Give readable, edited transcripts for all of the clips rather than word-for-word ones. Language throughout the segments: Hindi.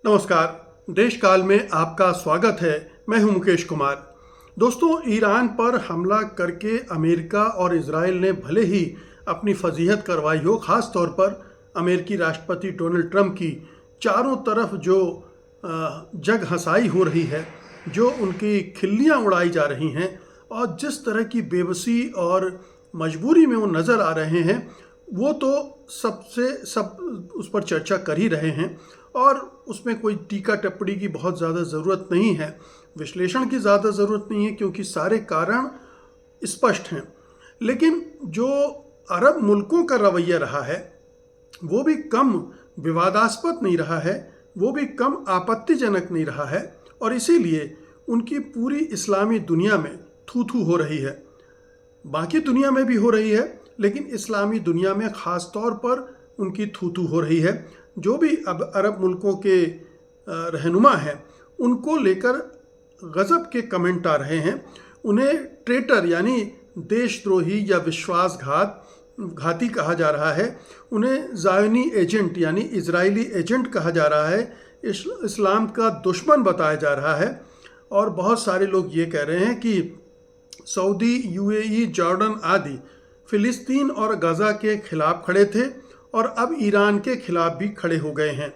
नमस्कार। देश काल में आपका स्वागत है। मैं हूं मुकेश कुमार। दोस्तों, ईरान पर हमला करके अमेरिका और इजराइल ने भले ही अपनी फजीहत करवाई हो, ख़ास तौर पर अमेरिकी राष्ट्रपति डोनाल्ड ट्रंप की चारों तरफ जो जग हंसाई हो रही है, जो उनकी खिल्लियां उड़ाई जा रही हैं और जिस तरह की बेबसी और मजबूरी में वो नज़र आ रहे हैं, वो तो सब उस पर चर्चा कर ही रहे हैं और उसमें कोई टीका टिप्पणी की बहुत ज़्यादा ज़रूरत नहीं है, विश्लेषण की ज़्यादा ज़रूरत नहीं है, क्योंकि सारे कारण स्पष्ट हैं। लेकिन जो अरब मुल्कों का रवैया रहा है वो भी कम विवादास्पद नहीं रहा है, वो भी कम आपत्तिजनक नहीं रहा है और इसीलिए उनकी पूरी इस्लामी दुनिया में थू थू हो रही है। बाकी दुनिया में भी हो रही है, लेकिन इस्लामी दुनिया में ख़ास तौर पर उनकी थू थू हो रही है। जो भी अब अरब मुल्कों के रहनुमा हैं, उनको लेकर गज़ब के कमेंट आ रहे हैं। उन्हें ट्रेटर यानी देशद्रोही या विश्वासघाती कहा जा रहा है। उन्हें ज़ायोनी एजेंट यानी इजरायली एजेंट कहा जा रहा है। इस्लाम का दुश्मन बताया जा रहा है और बहुत सारे लोग ये कह रहे हैं कि सऊदी, यूएई, जॉर्डन आदि फ़िलिस्तीन और गज़ा के खिलाफ खड़े थे और अब ईरान के खिलाफ भी खड़े हो गए हैं।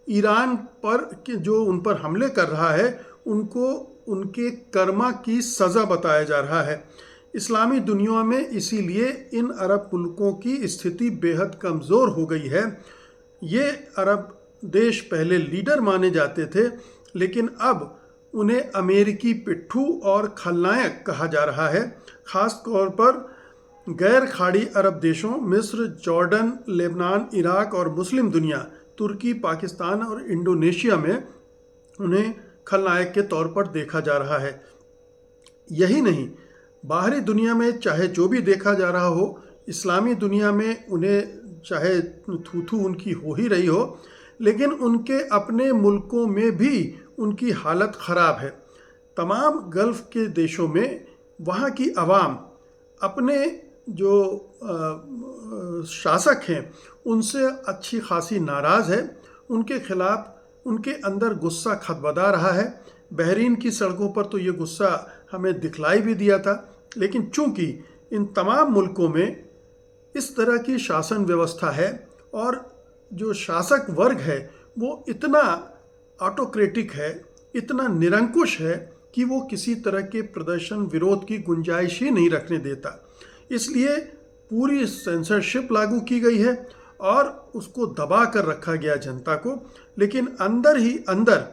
ईरान पर जो उन पर हमले कर रहा है, उनको उनके कर्मा की सज़ा बताया जा रहा है। इस्लामी दुनिया में इसीलिए इन अरब मुल्कों की स्थिति बेहद कमज़ोर हो गई है। ये अरब देश पहले लीडर माने जाते थे, लेकिन अब उन्हें अमेरिकी पिट्ठू और खलनायक कहा जा रहा है। ख़ास तौर पर गैर खाड़ी अरब देशों मिस्र, जॉर्डन, लेबनान, इराक और मुस्लिम दुनिया, तुर्की, पाकिस्तान और इंडोनेशिया में उन्हें खलनायक के तौर पर देखा जा रहा है। यही नहीं, बाहरी दुनिया में चाहे जो भी देखा जा रहा हो, इस्लामी दुनिया में उन्हें चाहे थू थू उनकी हो ही रही हो, लेकिन उनके अपने मुल्कों में भी उनकी हालत ख़राब है। तमाम गल्फ़ के देशों में वहाँ की आवाम अपने जो शासक हैं उनसे अच्छी खासी नाराज़ है। उनके ख़िलाफ़ उनके अंदर गुस्सा खदबदा रहा है। बहरीन की सड़कों पर तो ये गुस्सा हमें दिखलाई भी दिया था, लेकिन चूंकि इन तमाम मुल्कों में इस तरह की शासन व्यवस्था है और जो शासक वर्ग है वो इतना ऑटोक्रेटिक है, इतना निरंकुश है कि वो किसी तरह के प्रदर्शन विरोध की गुंजाइश ही नहीं रखने देता। इसलिए पूरी सेंसरशिप लागू की गई है और उसको दबा कर रखा गया जनता को, लेकिन अंदर ही अंदर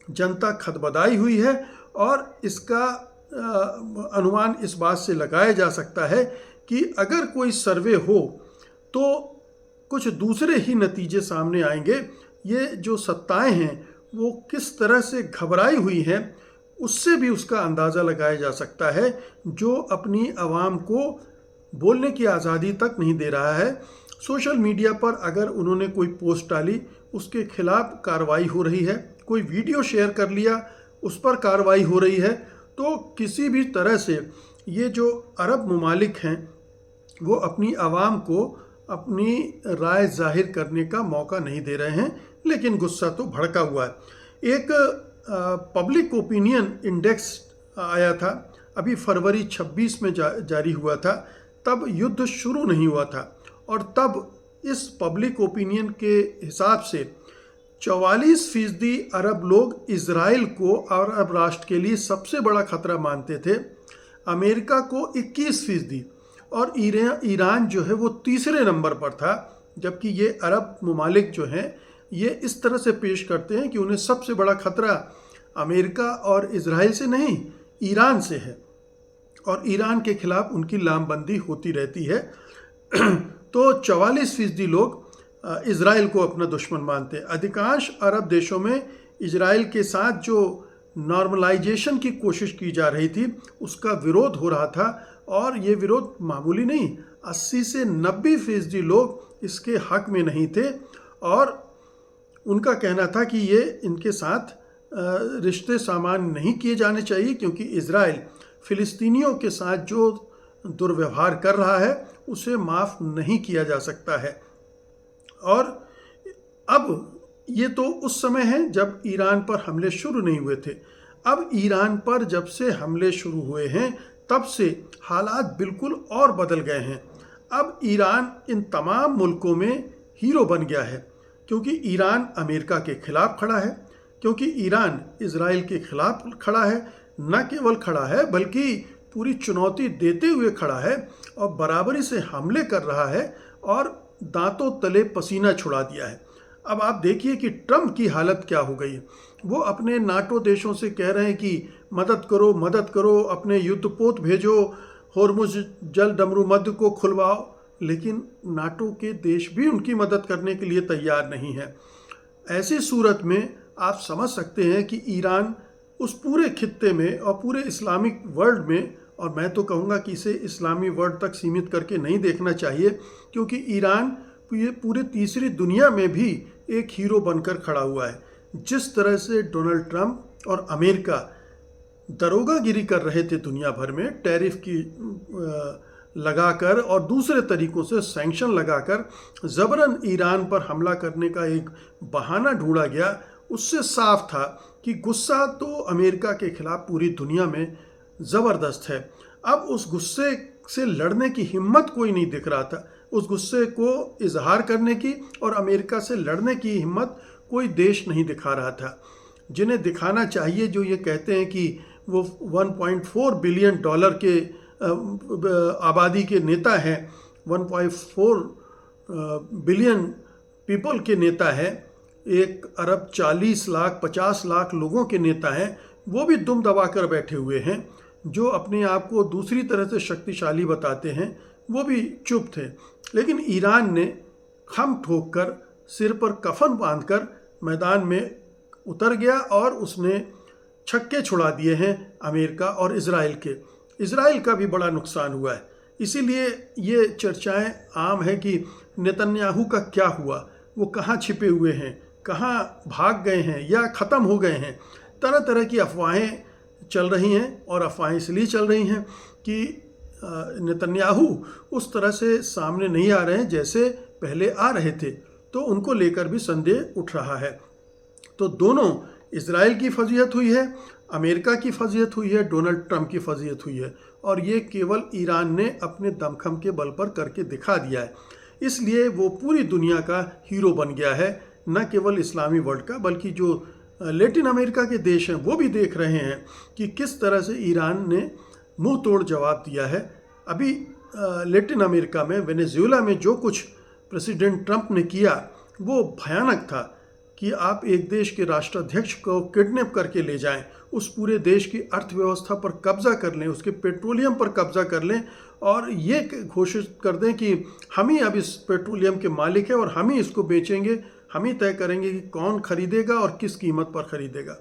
जनता खदबदाई हुई है और इसका अनुमान इस बात से लगाया जा सकता है कि अगर कोई सर्वे हो तो कुछ दूसरे ही नतीजे सामने आएंगे। ये जो सत्ताएं हैं वो किस तरह से घबराई हुई हैं, उससे भी उसका अंदाज़ा लगाया जा सकता है। जो अपनी आवाम को बोलने की आज़ादी तक नहीं दे रहा है, सोशल मीडिया पर अगर उन्होंने कोई पोस्ट डाली उसके खिलाफ कार्रवाई हो रही है, कोई वीडियो शेयर कर लिया उस पर कार्रवाई हो रही है। तो किसी भी तरह से ये जो अरब ममालिक हैं वो अपनी आवाम को अपनी राय जाहिर करने का मौका नहीं दे रहे हैं, लेकिन गुस्सा तो भड़का हुआ है। एक पब्लिक ओपिनियन इंडेक्स आया था, अभी फरवरी 26 में जारी हुआ था। तब युद्ध शुरू नहीं हुआ था और तब इस पब्लिक ओपिनियन के हिसाब से 44% अरब लोग इजराइल को अरब राष्ट्र के लिए सबसे बड़ा खतरा मानते थे, अमेरिका को 21% और ईरान जो है वो तीसरे नंबर पर था। जबकि ये अरब ममालिक जो हैं ये इस तरह से पेश करते हैं कि उन्हें सबसे बड़ा खतरा अमेरिका और इजराइल से नहीं, ईरान से है और ईरान के खिलाफ उनकी लामबंदी होती रहती है। तो 44% लोग इजराइल को अपना दुश्मन मानते हैं। अधिकांश अरब देशों में इजराइल के साथ जो नॉर्मलाइजेशन की कोशिश की जा रही थी उसका विरोध हो रहा था और ये विरोध मामूली नहीं, 80 से 90% लोग इसके हक में नहीं थे और उनका कहना था कि ये इनके साथ रिश्ते सामान्य नहीं किए जाने चाहिए, क्योंकि इजराइल फ़िलिस्तीनियों के साथ जो दुर्व्यवहार कर रहा है उसे माफ़ नहीं किया जा सकता है। और अब ये तो उस समय है जब ईरान पर हमले शुरू नहीं हुए थे। अब ईरान पर जब से हमले शुरू हुए हैं तब से हालात बिल्कुल और बदल गए हैं। अब ईरान इन तमाम मुल्कों में हीरो बन गया है, क्योंकि ईरान अमेरिका के खिलाफ खड़ा है, क्योंकि ईरान इजराइल के खिलाफ खड़ा है। न केवल खड़ा है बल्कि पूरी चुनौती देते हुए खड़ा है और बराबरी से हमले कर रहा है और दांतों तले पसीना छुड़ा दिया है। अब आप देखिए कि ट्रंप की हालत क्या हो गई है। वो अपने नाटो देशों से कह रहे हैं कि मदद करो, मदद करो, अपने युद्धपोत भेजो, होर्मुज जल डमरू मध्य को खुलवाओ, लेकिन नाटो के देश भी उनकी मदद करने के लिए तैयार नहीं है। ऐसी सूरत में आप समझ सकते हैं कि ईरान उस पूरे खित्ते में और पूरे इस्लामिक वर्ल्ड में, और मैं तो कहूँगा कि इसे इस्लामी वर्ल्ड तक सीमित करके नहीं देखना चाहिए, क्योंकि ईरान ये पूरे तीसरी दुनिया में भी एक हीरो बनकर खड़ा हुआ है। जिस तरह से डोनाल्ड ट्रंप और अमेरिका दरोगागिरी कर रहे थे दुनिया भर में, टैरिफ की लगाकर और दूसरे तरीकों से सैंक्शन लगाकर ज़बरन ईरान पर हमला करने का एक बहाना ढूंढा गया, उससे साफ था कि गुस्सा तो अमेरिका के खिलाफ पूरी दुनिया में ज़बरदस्त है। अब उस गुस्से से लड़ने की हिम्मत कोई नहीं दिख रहा था, उस गुस्से को इजहार करने की और अमेरिका से लड़ने की हिम्मत कोई देश नहीं दिखा रहा था। जिन्हें दिखाना चाहिए, जो ये कहते हैं कि वो 1.4 बिलियन डॉलर के आबादी के नेता हैं, 1.4 बिलियन पीपल के नेता हैं, 1 अरब 40 लाख 50 लाख लोगों के नेता हैं, वो भी दुम दबा कर बैठे हुए हैं। जो अपने आप को दूसरी तरह से शक्तिशाली बताते हैं वो भी चुप थे। लेकिन ईरान ने खम ठोक कर, सिर पर कफन बांधकर मैदान में उतर गया और उसने छक्के छुड़ा दिए हैं अमेरिका और इजराइल के। इजराइल का भी बड़ा नुकसान हुआ है। इसीलिए ये चर्चाएं आम है कि नेतन्याहू का क्या हुआ, वो कहाँ छिपे हुए हैं, कहाँ भाग गए हैं या ख़त्म हो गए हैं। तरह तरह की अफवाहें चल रही हैं, और अफवाहें इसलिए चल रही हैं कि नेतन्याहू उस तरह से सामने नहीं आ रहे हैं जैसे पहले आ रहे थे, तो उनको लेकर भी संदेह उठ रहा है। तो दोनों, इजराइल की फजीहत हुई है, अमेरिका की फजीहत हुई है, डोनाल्ड ट्रंप की फजीहत हुई है, और ये केवल ईरान ने अपने दमखम के बल पर करके दिखा दिया है। इसलिए वो पूरी दुनिया का हीरो बन गया है, न केवल इस्लामी वर्ल्ड का, बल्कि जो लैटिन अमेरिका के देश हैं वो भी देख रहे हैं कि किस तरह से ईरान ने मुंह तोड़ जवाब दिया है। अभी लैटिन अमेरिका में वेनेजुएला में जो कुछ प्रेसिडेंट ट्रंप ने किया वो भयानक था कि आप एक देश के राष्ट्राध्यक्ष को किडनैप करके ले जाएं, उस पूरे देश की अर्थव्यवस्था पर कब्जा कर लें, उसके पेट्रोलियम पर कब्जा कर लें और ये घोषित कर दें कि हम ही अब इस पेट्रोलियम के मालिक हैं और हम ही इसको बेचेंगे, हम ही तय करेंगे कि कौन खरीदेगा और किस कीमत पर खरीदेगा।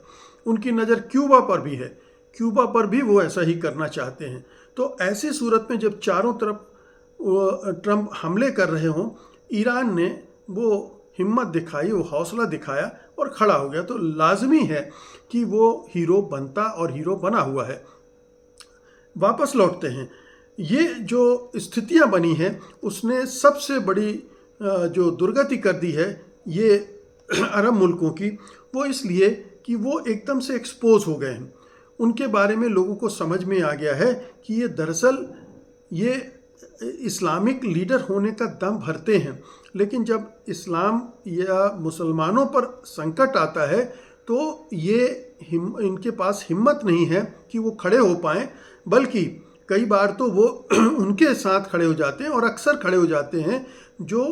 उनकी नज़र क्यूबा पर भी है, क्यूबा पर भी वो ऐसा ही करना चाहते हैं। तो ऐसी सूरत में जब चारों तरफ ट्रंप हमले कर रहे हों, ईरान ने वो हिम्मत दिखाई, वो हौसला दिखाया और खड़ा हो गया, तो लाजमी है कि वो हीरो बनता और हीरो बना हुआ है। वापस लौटते हैं, ये जो स्थितियां बनी हैं उसने सबसे बड़ी जो दुर्गति कर दी है ये अरब मुल्कों की, वो इसलिए कि वो एकदम से एक्सपोज हो गए हैं। उनके बारे में लोगों को समझ में आ गया है कि ये दरअसल ये इस्लामिक लीडर होने का दम भरते हैं, लेकिन जब इस्लाम या मुसलमानों पर संकट आता है तो ये इनके पास हिम्मत नहीं है कि वो खड़े हो पाएँ, बल्कि कई बार तो वो उनके साथ खड़े हो जाते हैं और अक्सर खड़े हो जाते हैं जो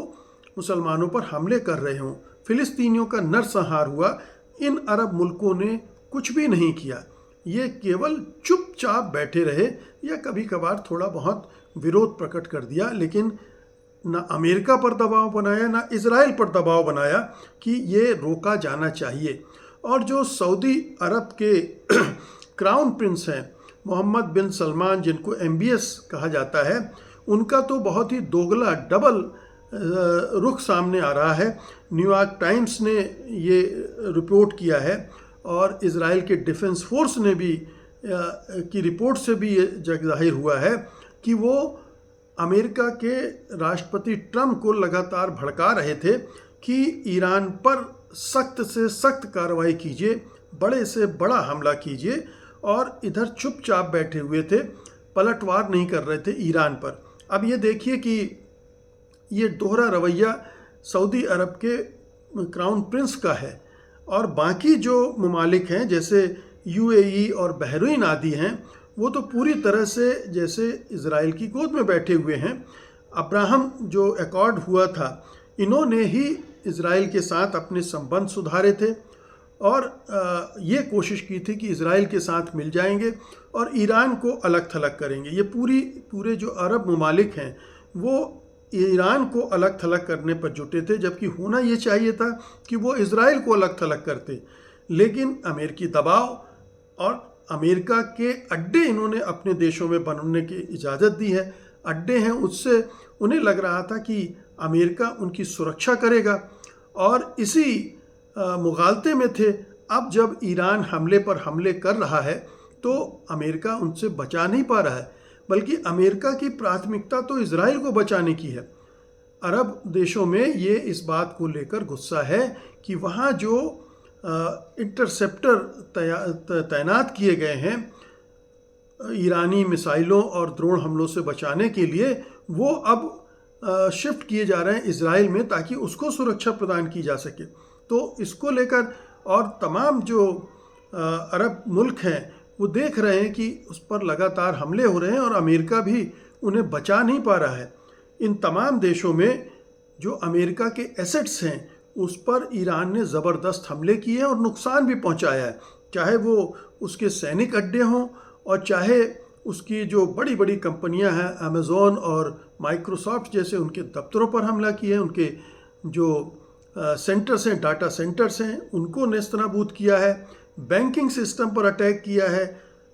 मुसलमानों पर हमले कर रहे हों। फिलिस्तीनियों का नरसंहार हुआ, इन अरब मुल्कों ने कुछ भी नहीं किया, ये केवल चुपचाप बैठे रहे या कभी कभार थोड़ा बहुत विरोध प्रकट कर दिया, लेकिन ना अमेरिका पर दबाव बनाया ना इजराइल पर दबाव बनाया कि ये रोका जाना चाहिए। और जो सऊदी अरब के क्राउन प्रिंस हैं मोहम्मद बिन सलमान, जिनको MBS कहा जाता है, उनका तो बहुत ही दोगला डबल रुख सामने आ रहा है। न्यूयॉर्क टाइम्स ने ये रिपोर्ट किया है और इजराइल के डिफेंस फोर्स ने भी की रिपोर्ट से भी ये जाहिर हुआ है कि वो अमेरिका के राष्ट्रपति ट्रंप को लगातार भड़का रहे थे कि ईरान पर सख्त से सख्त कार्रवाई कीजिए, बड़े से बड़ा हमला कीजिए, और इधर चुपचाप बैठे हुए थे, पलटवार नहीं कर रहे थे ईरान पर। अब ये देखिए कि ये दोहरा रवैया सऊदी अरब के क्राउन प्रिंस का है, और बाकी जो ममालिक हैं जैसे यूएई और बहरीन आदि हैं, वो तो पूरी तरह से जैसे इज़राइल की गोद में बैठे हुए हैं। अब्राहम जो एकॉर्ड हुआ था, इन्होंने ही इज़राइल के साथ अपने संबंध सुधारे थे और ये कोशिश की थी कि इज़राइल के साथ मिल जाएंगे और ईरान को अलग थलग करेंगे। ये पूरे जो अरब ममालिक हैं वो ईरान को अलग थलग करने पर जुटे थे, जबकि होना ये चाहिए था कि वो इज़राइल को अलग थलग करते। लेकिन अमेरिकी दबाव और अमेरिका के अड्डे इन्होंने अपने देशों में बनने की इजाज़त दी है। अड्डे हैं, उससे उन्हें लग रहा था कि अमेरिका उनकी सुरक्षा करेगा, और इसी मुगालते में थे। अब जब ईरान हमले पर हमले कर रहा है तो अमेरिका उनसे बचा नहीं पा रहा है, बल्कि अमेरिका की प्राथमिकता तो इज़राइल को बचाने की है। अरब देशों में ये इस बात को लेकर गुस्सा है कि वहाँ जो इंटरसेप्टर तैनात किए गए हैं ईरानी मिसाइलों और ड्रोन हमलों से बचाने के लिए, वो अब शिफ्ट किए जा रहे हैं इज़राइल में, ताकि उसको सुरक्षा प्रदान की जा सके। तो इसको लेकर और तमाम जो अरब मुल्क हैं वो देख रहे हैं कि उस पर लगातार हमले हो रहे हैं और अमेरिका भी उन्हें बचा नहीं पा रहा है। इन तमाम देशों में जो अमेरिका के एसेट्स हैं उस पर ईरान ने ज़बरदस्त हमले किए और नुकसान भी पहुंचाया है, चाहे वो उसके सैनिक अड्डे हों और चाहे उसकी जो बड़ी बड़ी कंपनियां हैं अमेज़ॉन और माइक्रोसॉफ्ट जैसे, उनके दफ्तरों पर हमला किया है, उनके जो सेंटर्स हैं, डाटा सेंटर्स हैं, उनको नेस्तनाबूद किया है, बैंकिंग सिस्टम पर अटैक किया है।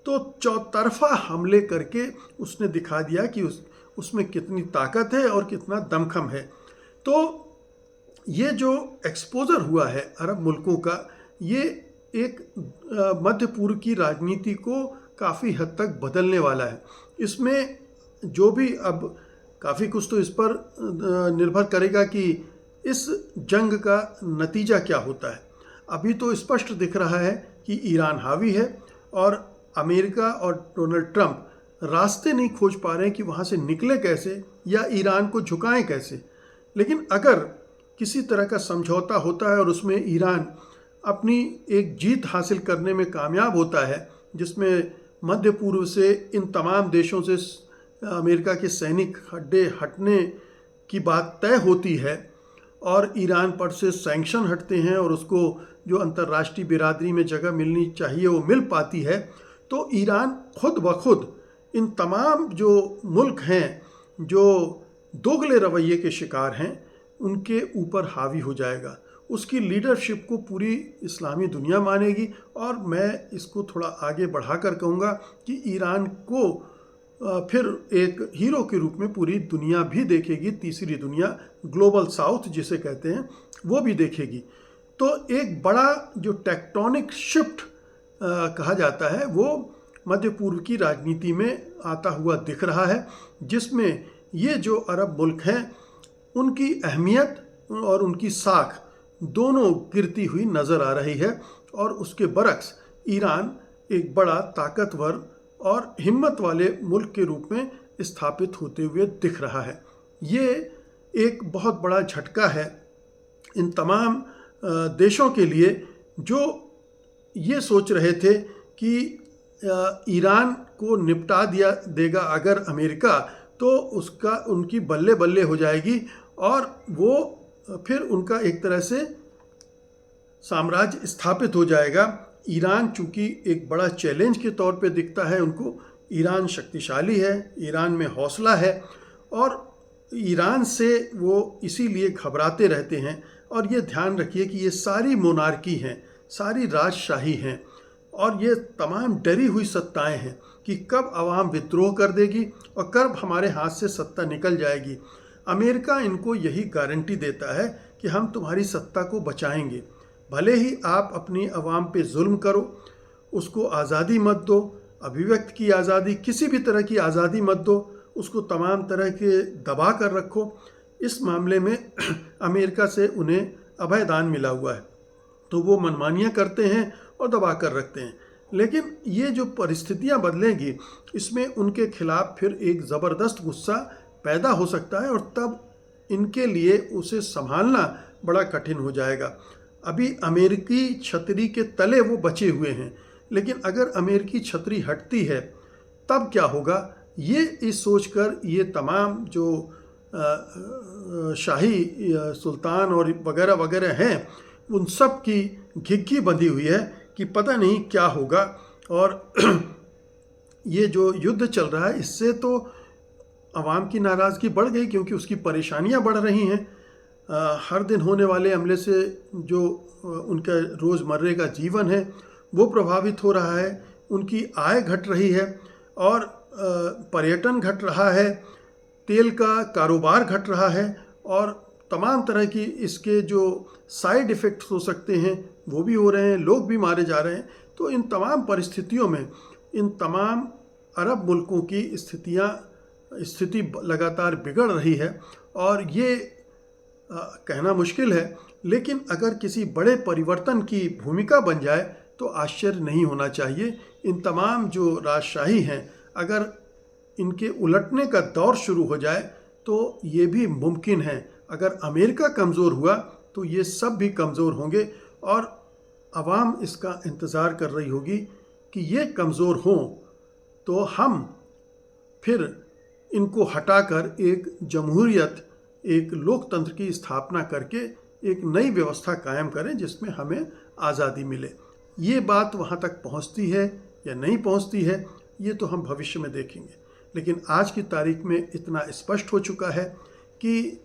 तो चौतरफा हमले करके उसने दिखा दिया कि उसमें कितनी ताकत है और कितना दमखम है। तो ये जो एक्सपोजर हुआ है अरब मुल्कों का, ये एक मध्य पूर्व की राजनीति को काफ़ी हद तक बदलने वाला है। इसमें जो भी अब काफ़ी कुछ तो इस पर निर्भर करेगा कि इस जंग का नतीजा क्या होता है। अभी तो स्पष्ट दिख रहा है कि ईरान हावी है और अमेरिका और डोनाल्ड ट्रंप रास्ते नहीं खोज पा रहे हैं कि वहाँ से निकले कैसे या ईरान को झुकाएं कैसे। लेकिन अगर किसी तरह का समझौता होता है और उसमें ईरान अपनी एक जीत हासिल करने में कामयाब होता है, जिसमें मध्य पूर्व से इन तमाम देशों से अमेरिका के सैनिक अड्डे हटने की बात तय होती है और ईरान पर से सैंक्शन हटते हैं और उसको जो अंतर्राष्ट्रीय बिरादरी में जगह मिलनी चाहिए वो मिल पाती है, तो ईरान खुद ब खुद इन तमाम जो मुल्क हैं जो दोगले रवैये के शिकार हैं उनके ऊपर हावी हो जाएगा। उसकी लीडरशिप को पूरी इस्लामी दुनिया मानेगी, और मैं इसको थोड़ा आगे बढ़ाकर कहूँगा कि ईरान को फिर एक हीरो के रूप में पूरी दुनिया भी देखेगी। तीसरी दुनिया, ग्लोबल साउथ जिसे कहते हैं, वो भी देखेगी। तो एक बड़ा जो टेक्टोनिक शिफ्ट कहा जाता है वो मध्य पूर्व की राजनीति में आता हुआ दिख रहा है, जिसमें ये जो अरब मुल्क हैं उनकी अहमियत और उनकी साख दोनों गिरती हुई नज़र आ रही है, और उसके बरक्स ईरान एक बड़ा ताकतवर और हिम्मत वाले मुल्क के रूप में स्थापित होते हुए दिख रहा है। ये एक बहुत बड़ा झटका है इन तमाम देशों के लिए जो ये सोच रहे थे कि ईरान को निपटा दिया देगा अगर अमेरिका, तो उसका उनकी बल्ले बल्ले हो जाएगी और वो फिर उनका एक तरह से साम्राज्य स्थापित हो जाएगा। ईरान चूँकि एक बड़ा चैलेंज के तौर पे दिखता है उनको, ईरान शक्तिशाली है, ईरान में हौसला है और ईरान से वो इसीलिए घबराते रहते हैं। और ये ध्यान रखिए कि ये सारी मोनार्की हैं, सारी राजशाही हैं और ये तमाम डरी हुई सत्ताएं हैं कि कब अवाम विद्रोह कर देगी और कब हमारे हाथ से सत्ता निकल जाएगी। अमेरिका इनको यही गारंटी देता है कि हम तुम्हारी सत्ता को बचाएंगे, भले ही आप अपनी आवाम पे जुल्म करो, उसको आज़ादी मत दो, अभिव्यक्त की आज़ादी, किसी भी तरह की आज़ादी मत दो, उसको तमाम तरह के दबा कर रखो। इस मामले में अमेरिका से उन्हें अभयदान मिला हुआ है। तो वो मनमानियाँ करते हैं और दबा कर रखते हैं। लेकिन ये जो परिस्थितियाँ बदलेंगी, इसमें उनके खिलाफ फिर एक ज़बरदस्त गुस्सा पैदा हो सकता है और तब इनके लिए उसे संभालना बड़ा कठिन हो जाएगा। अभी अमेरिकी छतरी के तले वो बचे हुए हैं, लेकिन अगर अमेरिकी छतरी हटती है तब क्या होगा, ये इस सोचकर ये तमाम जो शाही सुल्तान और वगैरह वगैरह हैं, उन सब की घिघी बंधी हुई है कि पता नहीं क्या होगा। और ये जो युद्ध चल रहा है, इससे तो आवाम की नाराज़गी बढ़ गई, क्योंकि उसकी परेशानियां बढ़ रही हैं। हर दिन होने वाले हमले से जो उनका रोज़मर्रे का जीवन है वो प्रभावित हो रहा है, उनकी आय घट रही है और पर्यटन घट रहा है, तेल का कारोबार घट रहा है और तमाम तरह की इसके जो साइड इफ़ेक्ट्स हो सकते हैं वो भी हो रहे हैं, लोग भी मारे जा रहे हैं। तो इन तमाम परिस्थितियों में इन तमाम अरब मुल्कों की स्थिति लगातार बिगड़ रही है और ये कहना मुश्किल है, लेकिन अगर किसी बड़े परिवर्तन की भूमिका बन जाए तो आश्चर्य नहीं होना चाहिए। इन तमाम जो राजशाही हैं, अगर इनके उलटने का दौर शुरू हो जाए तो ये भी मुमकिन है। अगर अमेरिका कमज़ोर हुआ तो ये सब भी कमज़ोर होंगे और आवाम इसका इंतज़ार कर रही होगी कि ये कमज़ोर हों तो हम फिर इनको हटाकर एक जमहूरियत, एक लोकतंत्र की स्थापना करके एक नई व्यवस्था कायम करें जिसमें हमें आज़ादी मिले। ये बात वहाँ तक पहुँचती है या नहीं पहुँचती है, ये तो हम भविष्य में देखेंगे। लेकिन आज की तारीख में इतना स्पष्ट हो चुका है कि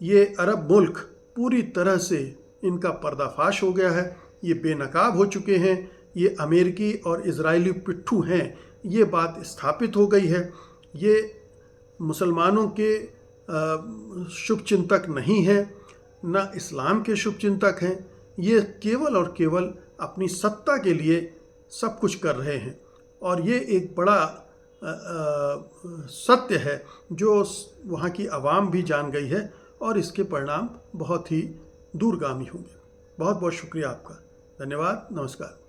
ये अरब मुल्क पूरी तरह से इनका पर्दाफाश हो गया है, ये बेनकाब हो चुके हैं, ये अमेरिकी और इजरायली पिट्ठू हैं, ये बात स्थापित हो गई है। ये मुसलमानों के शुभचिंतक नहीं हैं, ना इस्लाम के शुभचिंतक हैं। ये केवल और केवल अपनी सत्ता के लिए सब कुछ कर रहे हैं और ये एक बड़ा सत्य है जो वहाँ की आवाम भी जान गई है और इसके परिणाम बहुत ही दूरगामी होंगे। बहुत बहुत शुक्रिया आपका। धन्यवाद। नमस्कार।